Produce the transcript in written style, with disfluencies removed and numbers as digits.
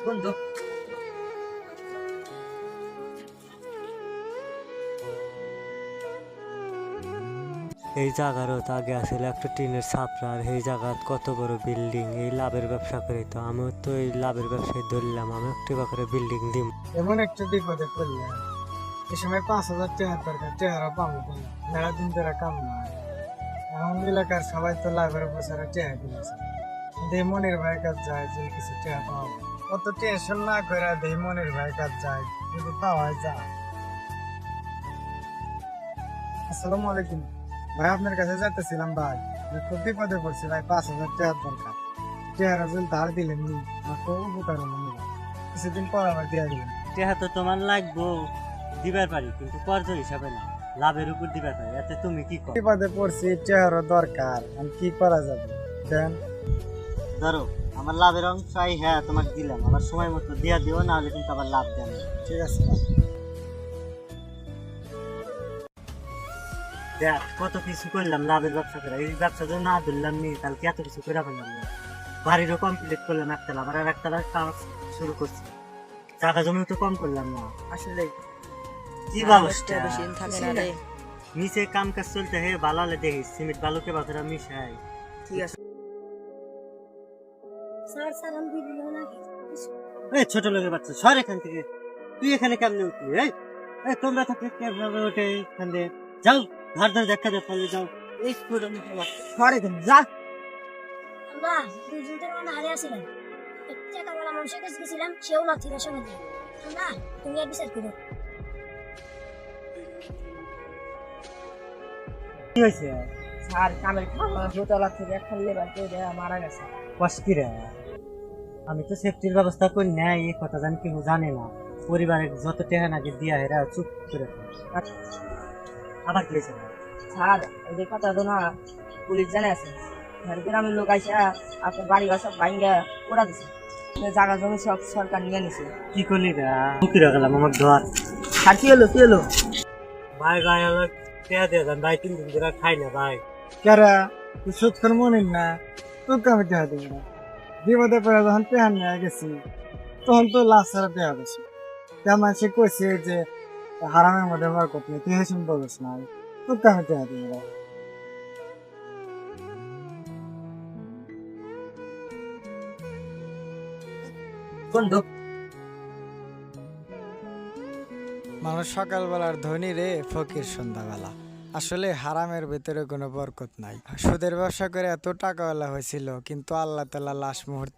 বন্ধু এই জায়গারও আগে আসলে একটা টিনের ছাপরা, আর এই জায়গাত কত বড় বিল্ডিং। এই লাভের ব্যবসা করি তো আমিও তো এই লাভের ব্যবসায় ধরলাম, আমি একটু করে বিল্ডিং দিম। এমন একটা বিপদে পড়লাম, এই সময় 5,000 টাকা দরকার, টাকা পাবো না, মেলা দিন ধরে কাম নাই। এখন এলাকার সবাই তো লাভের উপর সারা টাকা দিয়েছে, দেহ মনের ভাই কাজ যায় যে কিছু টাকা পাওয়া, অত টেনশন না করে দেহ মনের ভাই কাজ যায় যদি পাওয়া যায়। আসসালামু আলাইকুম ভাই, আপনার কাছে যাইতেছিলাম ভাই, আমি খুব বিপদে পড়ছি ভাই, 5,000 টাকা দরকার। টাকা যদি ধার দিলেন নি আমার খুব উপকার হলো নি ভাই, কিছুদিন পর আবার দিয়ে দিলেন। টাকা তো তোমার লাগবো, দিবার পারি কিন্তু কর্জ হিসাবে না, লাভের উপর দিবার পারি। এতে তুমি কি করো? বিপদে পড়ছি, টাকারও দরকার, আমি কি করা যাবে দেন? ধরো আমার লাভের অংশ হ্যাঁ তোমাকে দিলাম, আবার সময় মতো দিয়া দিও, না হলে কিন্তু আবার লাভ দেন। ঠিক আছে ভাই। দেখ কত কিছু করলাম লাভের ব্যবসা করে, এই ব্যবসা যদি না ধরলাম নি তাহলে কি এত কিছু করে ফেললাম না। বাড়িরও কমপ্লিট করলাম একতলা, আবার আর একতলা কাজ শুরু করছি, টাকা জমি তো কম করলাম না। আসলে কি ব্যবস্থা, নিচে কাম কাজ চলতে হে ভালো হলে দেখিস সিমেন্ট বালুকে বাজারে মিশাই। ঠিক আছে। এই ছোট লোকের বাচ্চা সর এখান থেকে, তুই এখানে কেমনে উঠলি? এই তোমরা থাকলে কেমন ওঠে এখান থেকে? যাও ঘর ধরে দেখা যায় ফলে যাও। এই সরে দেন যা। আমরা দুজন তো মানে হারিয়ে আসছিলাম, টাকা বলা মানুষের কাছে গেছিলাম, সেও লাথি রসা দিল। আমরা তুমি আর বিচার করো। কি হয়েছে? স্যার কামের খাওয়া দোতলা থেকে একটা লেবার করে মারা গেছে। কষ্টিরা আমি তো সেফটির ব্যবস্থা করি না, এই কথা জানি কেউ জানে না। পরিবারের যত টেহা নাকি দিয়া হেরা চুপ করে থাকে। আবার কি হয়েছে? স্যার এই যে কথা তো না পুলিশ জানে আছে, গ্রামের লোক আইসা আপনার বাড়ি ঘর সব ভাঙ্গা ওরা দিছে, জায়গা জমি সব সরকার নিয়ে নিছে। কি করলি রা? মুখিরা গেলাম আমার ধর। আর কি হলো কি হলো? ভাই ভাই আমার টেহা দিয়ে যান ভাই, 3 দিন ধরে খাই না ভাই। কেরা তুই সুদ করে মনে না, তোকে আমি টাকা দিব না। বিপদে পড়ে যখন টাকা নিয়ে গেছি তখন তো লাশ ছাড়া টাকা গেছি, তেমন সে কইছে যে হারামের মধ্যে বরকত নেই, তুই হেসুন বলিস না, তোকে আমি টাকা দিব না। বন্ধু মানুষ সকালবেলার ধনী রে, ফকির সন্ধ্যাবেলা। আসলে হারামের ভিতরে কোনো বরকত নাই। সুদের ব্যবসা করে এত টাকাওয়ালা হয়েছিল, কিন্তু আল্লাহ তাআলা লাস্ট মুহূর্তে